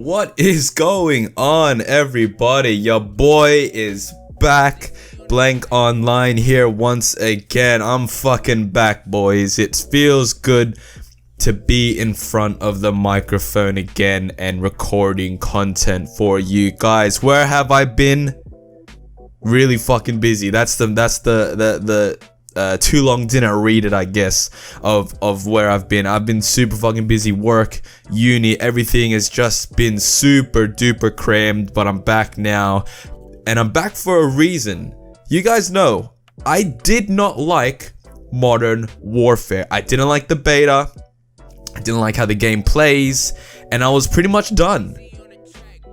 What is going on, everybody? Your boy is back. Blank Online here once again. I'm fucking back, boys. It feels good to be in front of the microphone again and recording content for you guys. Where have I been? Really fucking busy. That's the too long didn't read it, I guess, of where I've been. I've been super fucking busy. Work, uni, everything has just been super duper crammed, but I'm back now, and I'm back for a reason. You guys know I did not like Modern Warfare. I didn't like the beta. I didn't like how the game plays, and I was pretty much done.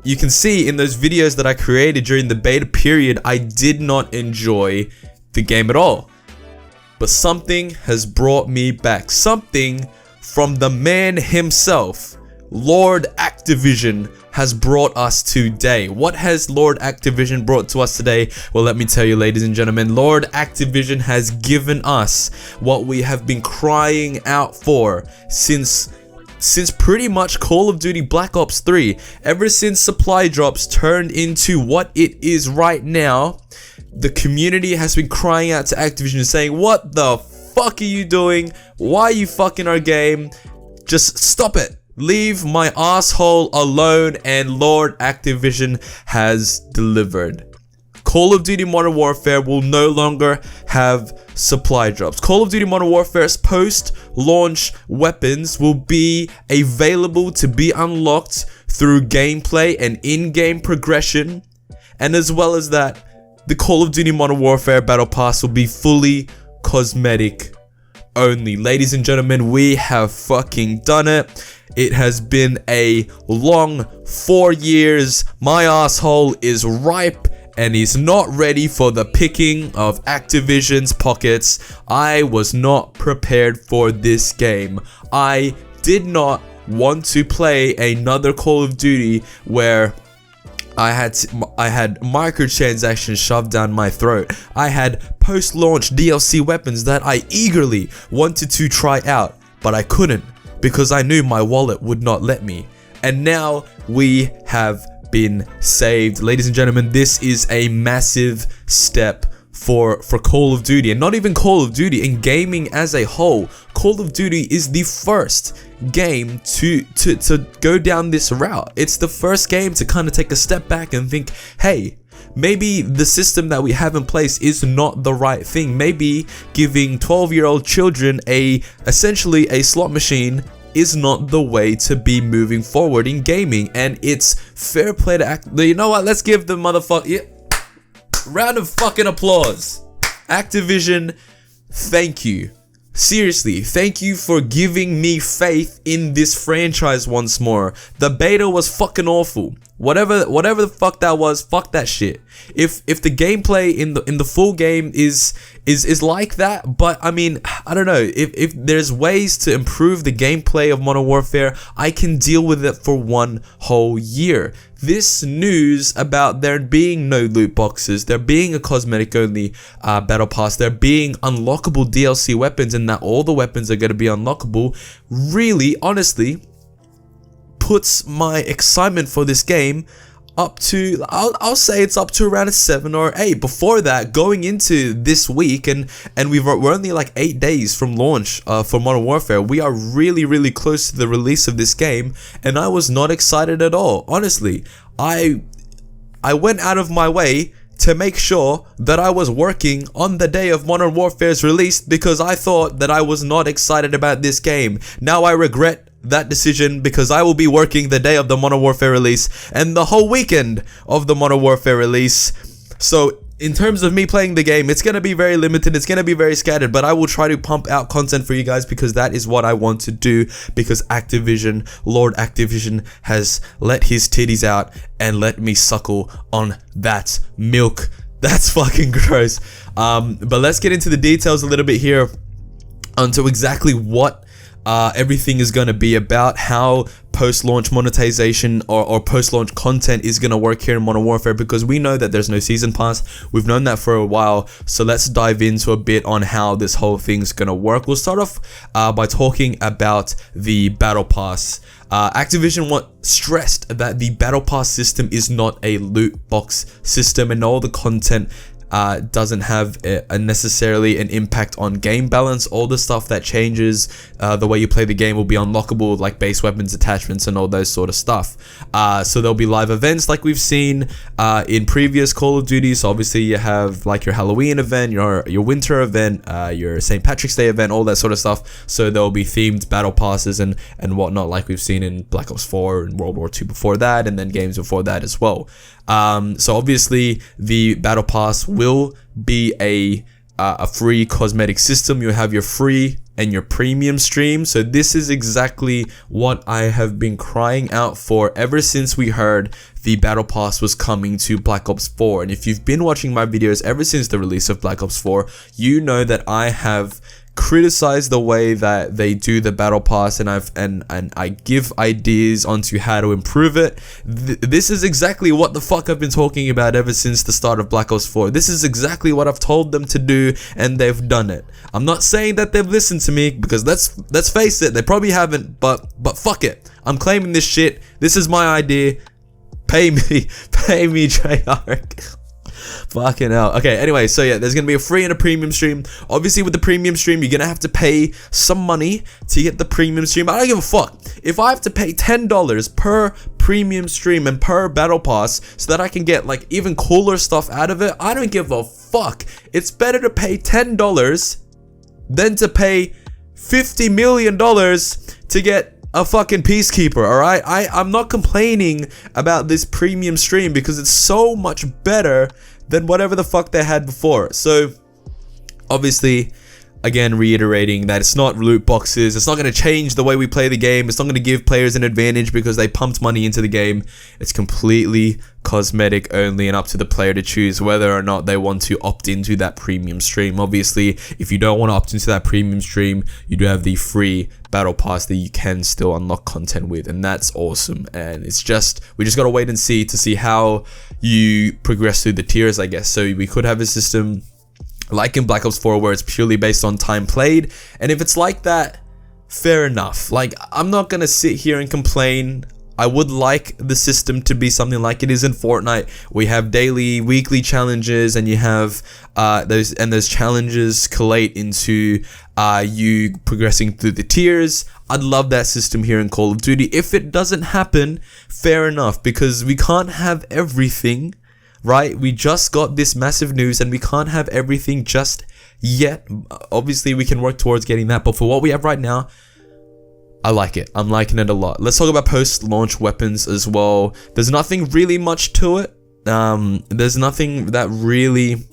You can see in those videos that I created during the beta period, I did not enjoy the game at all. But something has brought me back. Something from the man himself, Lord Activision, has brought us today. What has Lord Activision brought to us today? Well, let me tell you, ladies and gentlemen, Lord Activision has given us what we have been crying out for since pretty much Call of Duty Black Ops 3. Ever since supply drops turned into what it is right now, the community has been crying out to Activision saying, what the fuck are you doing? Why are you fucking our game? Just stop it. Leave my asshole alone. And Lord Activision has delivered. Call of Duty Modern Warfare will no longer have supply drops. Call of Duty Modern Warfare's post-launch weapons will be available to be unlocked through gameplay and in-game progression. And as well as that, the Call of Duty Modern Warfare Battle Pass will be fully cosmetic only. Ladies and gentlemen, we have fucking done it. It has been a long 4 years. My asshole is ripe and is not ready for the picking of Activision's pockets. I was not prepared for this game. I did not want to play another Call of Duty where I had microtransactions shoved down my throat. I had post-launch DLC weapons that I eagerly wanted to try out, but I couldn't because I knew my wallet would not let me. And now we have been saved. Ladies and gentlemen, this is a massive step for Call of Duty, and not even Call of Duty, in gaming as a whole. Call of Duty is the first game to go down this route. It's the first game to kind of take a step back and think, hey, maybe the system that we have in place is not the right thing. Maybe giving 12-year-old children essentially a slot machine is not the way to be moving forward in gaming. And it's fair play to you know what, let's give the motherfucker round of fucking applause. Activision, thank you. Seriously, thank you for giving me faith in this franchise once more. The beta was fucking awful. Whatever the fuck that was, fuck that shit. If the gameplay in the full game is like that, but I mean, I don't know, if there's ways to improve the gameplay of Modern Warfare, I can deal with it for one whole year. This news about there being no loot boxes, there being a cosmetic only battle pass, there being unlockable DLC weapons, and that all the weapons are going to be unlockable, really, honestly, puts my excitement for this game up to, I'll say it's up to around a 7 or 8. Before that, going into this week, and we're only like 8 days from launch for Modern Warfare. We are really close to the release of this game, and I was not excited at all. Honestly, I went out of my way to make sure that I was working on the day of Modern Warfare's release because I thought that I was not excited about this game. Now I regret that decision because I will be working the day of the Modern Warfare release and the whole weekend of the Modern Warfare release. So in terms of me playing the game, it's going to be very limited, it's going to be very scattered, but I will try to pump out content for you guys because that is what I want to do, because Activision, Lord Activision, has let his titties out and let me suckle on that milk. That's fucking gross. But let's get into the details a little bit here onto exactly what everything is going to be about how post-launch monetization or post-launch content is going to work here in Modern Warfare, because we know that there's no season pass. We've known that for a while, so let's dive into a bit on how this whole thing's going to work. We'll start off by talking about the battle pass. Activision stressed that the battle pass system is not a loot box system, and all the content doesn't have necessarily an impact on game balance. All the stuff that changes the way you play the game will be unlockable, like base weapons, attachments, and all those sort of stuff. So there'll be live events like we've seen in previous Call of Duty. So obviously you have like your Halloween event, your winter event, your St. Patrick's Day event, all that sort of stuff. So there'll be themed battle passes and whatnot, like we've seen in Black Ops 4 and World War II before that, and then games before that as well. So obviously the battle pass will be a free cosmetic system. You'll have your free and your premium stream. So this is exactly what I have been crying out for ever since we heard the battle pass was coming to Black Ops 4. And if you've been watching my videos ever since the release of Black Ops 4, you know that I have criticized the way that they do the battle pass, and I give ideas onto how to improve it. This is exactly what the fuck I've been talking about ever since the start of Black Ops 4. This is exactly what I've told them to do, and they've done it. I'm not saying that they've listened to me, because let's face it, they probably haven't, but fuck it. I'm claiming this shit. This is my idea. Pay me, Treyarch. Fucking hell. Okay, anyway, so yeah, there's gonna be a free and a premium stream. Obviously, with the premium stream, you're gonna have to pay some money to get the premium stream. I don't give a fuck. If I have to pay $10 per premium stream and per battle pass so that I can get like even cooler stuff out of it, I don't give a fuck. It's better to pay $10 than to pay $50 million to get a fucking peacekeeper. All right, I'm not complaining about this premium stream because it's so much better than whatever the fuck they had before. So obviously, again, reiterating that it's not loot boxes. It's not going to change the way we play the game. It's not going to give players an advantage because they pumped money into the game. It's completely cosmetic only, and up to the player to choose whether or not they want to opt into that premium stream. Obviously, if you don't want to opt into that premium stream, you do have the free battle pass that you can still unlock content with, and that's awesome. And it's just, we just got to wait and see to see how you progress through the tiers, I guess. So we could have a system like in Black Ops 4 where it's purely based on time played, and if it's like that, fair enough. Like, I'm not gonna sit here and complain. I would like the system to be something like it is in Fortnite. We have daily, weekly challenges, and you have those challenges collate into you progressing through the tiers. I'd love that system here in Call of Duty. If it doesn't happen, fair enough, because we can't have everything. Right, we just got this massive news and we can't have everything just yet. Obviously, we can work towards getting that, but for what we have right now, I like it. I'm liking it a lot. Let's talk about post-launch weapons as well. There's nothing really much to it. There's nothing that really...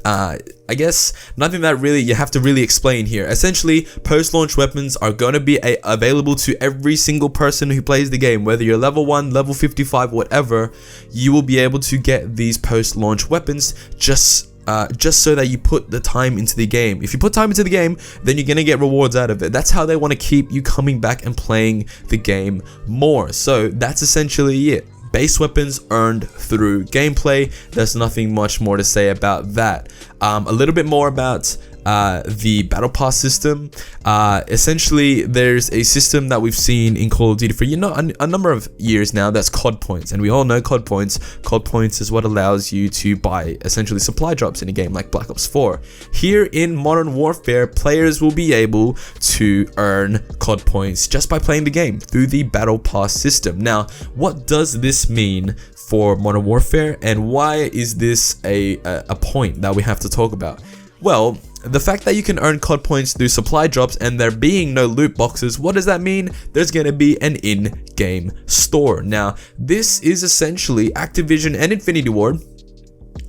I guess nothing that really you have to really explain here. Essentially, post-launch weapons are going to be available to every single person who plays the game, whether you're level 1, level 55, whatever. You will be able to get these post-launch weapons just so that you put the time into the game. If you put time into the game, then you're gonna get rewards out of it. That's how they want to keep you coming back and playing the game more. So that's essentially it. Base weapons earned through gameplay. There's nothing much more to say about that. A little bit more about the battle pass system. Essentially, there's a system that we've seen in Call of Duty for a number of years now. That's COD points, and we all know COD points. COD points is what allows you to buy essentially supply drops in a game like Black Ops 4. Here in Modern Warfare, players will be able to earn COD points just by playing the game through the battle pass system. Now, what does this mean for Modern Warfare, and why is this a point that we have to talk about? Well, the fact that you can earn COD points through supply drops and there being no loot boxes, what does that mean? There's going to be an in-game store. Now, this is essentially Activision and Infinity Ward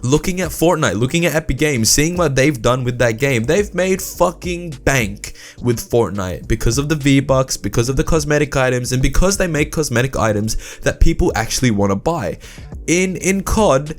looking at Fortnite, looking at Epic Games, seeing what they've done with that game. They've made fucking bank with Fortnite because of the V-Bucks, because of the cosmetic items, and because they make cosmetic items that people actually want to buy. In COD,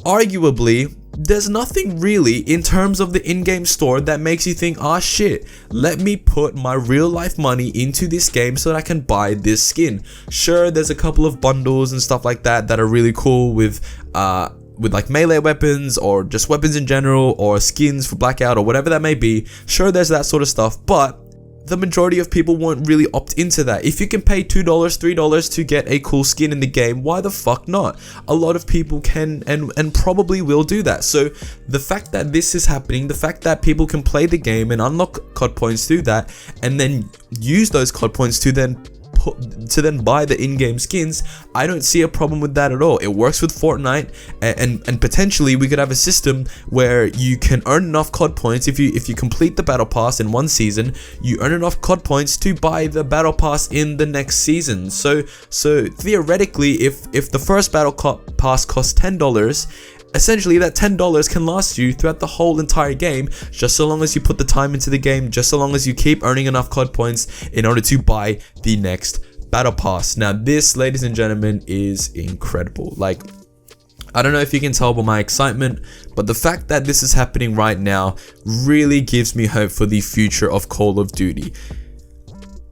arguably, there's nothing really in terms of the in-game store that makes you think, ah shit, let me put my real life money into this game so that I can buy this skin. Sure, there's a couple of bundles and stuff like that are really cool with like melee weapons or just weapons in general or skins for Blackout or whatever that may be. Sure, there's that sort of stuff, but the majority of people won't really opt into that. If you can pay $2, $3 to get a cool skin in the game, why the fuck not? A lot of people can and probably will do that. So the fact that this is happening, the fact that people can play the game and unlock COD points through that, and then use those COD points to then buy the in-game skins, I don't see a problem with that at all. It works with Fortnite, and potentially we could have a system where you can earn enough COD points. If you complete the battle pass in one season, you earn enough COD points to buy the battle pass in the next season. So theoretically, if the first battle pass costs $10, essentially that $10 can last you throughout the whole entire game, just so long as you put the time into the game, just so long as you keep earning enough COD points in order to buy the next battle pass. Now this, ladies and gentlemen, is incredible. Like, I don't know if you can tell by my excitement, but the fact that this is happening right now really gives me hope for the future of Call of Duty.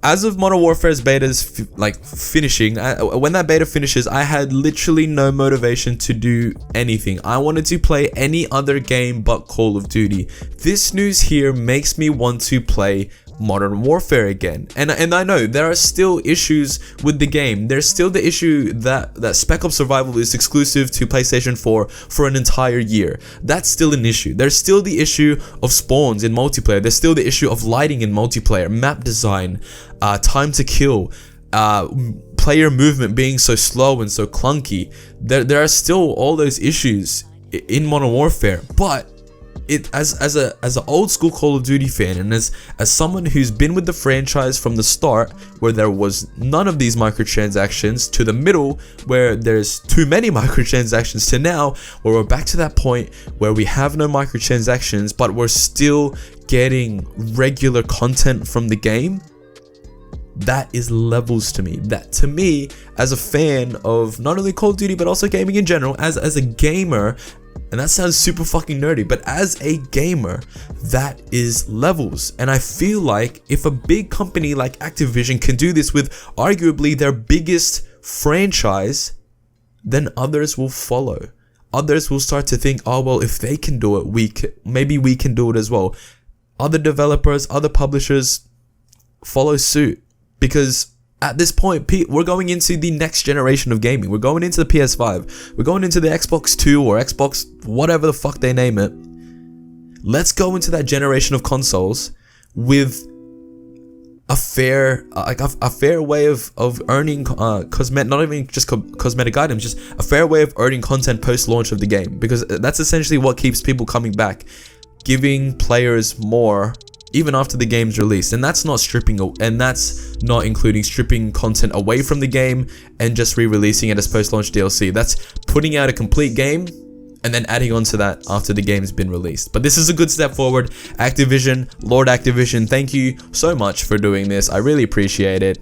As of Modern Warfare's beta's finishing, when that beta finishes, I had literally no motivation to do anything. I wanted to play any other game but Call of Duty. This news here makes me want to play Modern Warfare again, and I know there are still issues with the game. There's still the issue that Spec Ops Survival is exclusive to PlayStation 4 for an entire year. That's still an issue. There's still the issue of spawns in multiplayer. There's still the issue of lighting in multiplayer, map design, time to kill, player movement being so slow and so clunky. There are still all those issues in Modern Warfare, but as an old school Call of Duty fan, and as someone who's been with the franchise from the start, where there was none of these microtransactions, to the middle where there's too many microtransactions, to now where we're back to that point where we have no microtransactions but we're still getting regular content from the game, that is levels to me. That, to me, as a fan of not only Call of Duty but also gaming in general, as a gamer, and that sounds super fucking nerdy, but as a gamer, that is levels. And I feel like if a big company like Activision can do this with arguably their biggest franchise, then others will follow. Others will start to think, oh well, if they can do it, maybe we can do it as well. Other developers, other publishers follow suit, because at this point, we're going into the next generation of gaming. We're going into the PS5. We're going into the Xbox 2 or Xbox, whatever the fuck they name it. Let's go into that generation of consoles with a fair way of earning not even just cosmetic items, just a fair way of earning content post-launch of the game, because that's essentially what keeps people coming back, giving players more even after the game's released. And that's not including stripping content away from the game and just re-releasing it as post-launch DLC. That's putting out a complete game and then adding on to that after the game's been released. But this is a good step forward. Activision, Lord Activision, thank you so much for doing this. I really appreciate it.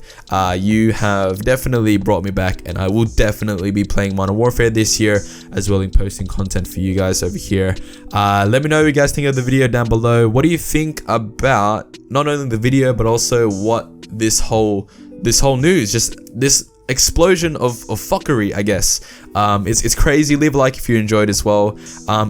You have definitely brought me back, and I will definitely be playing Modern Warfare this year, as well as posting content for you guys over here. Let me know what you guys think of the video down below. What do you think about not only the video, but also what this whole news, just this explosion of fuckery, I guess. It's crazy. Leave a like if you enjoyed as well.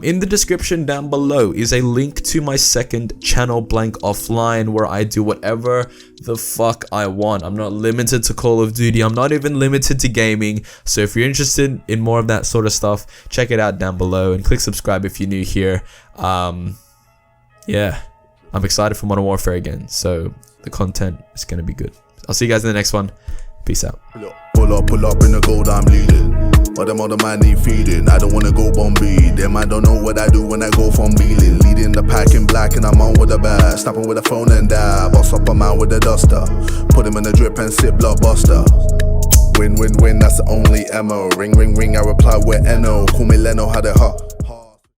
In the description down below is a link to my second channel, Blank Offline, where I do whatever the fuck I want. I'm not limited to Call of Duty. I'm not even limited to gaming. So if you're interested in more of that sort of stuff, check it out down below and click subscribe if you're new here. Yeah, I'm excited for Modern Warfare again, so the content is gonna be good. I'll see you guys in the next one. Peace out. Pull up in the gold, I'm leading. But them other man need feeding. I don't wanna go Bombay. Them I don't know what I do when I go from Beeling. Leading the pack in black and I'm on with a bat. Snapping with a phone and dab. Boss up a man with a duster. Put him in the drip and sit blockbuster. Win, that's the only ammo. Ring, I reply with NO. Call me Leno, how they hot.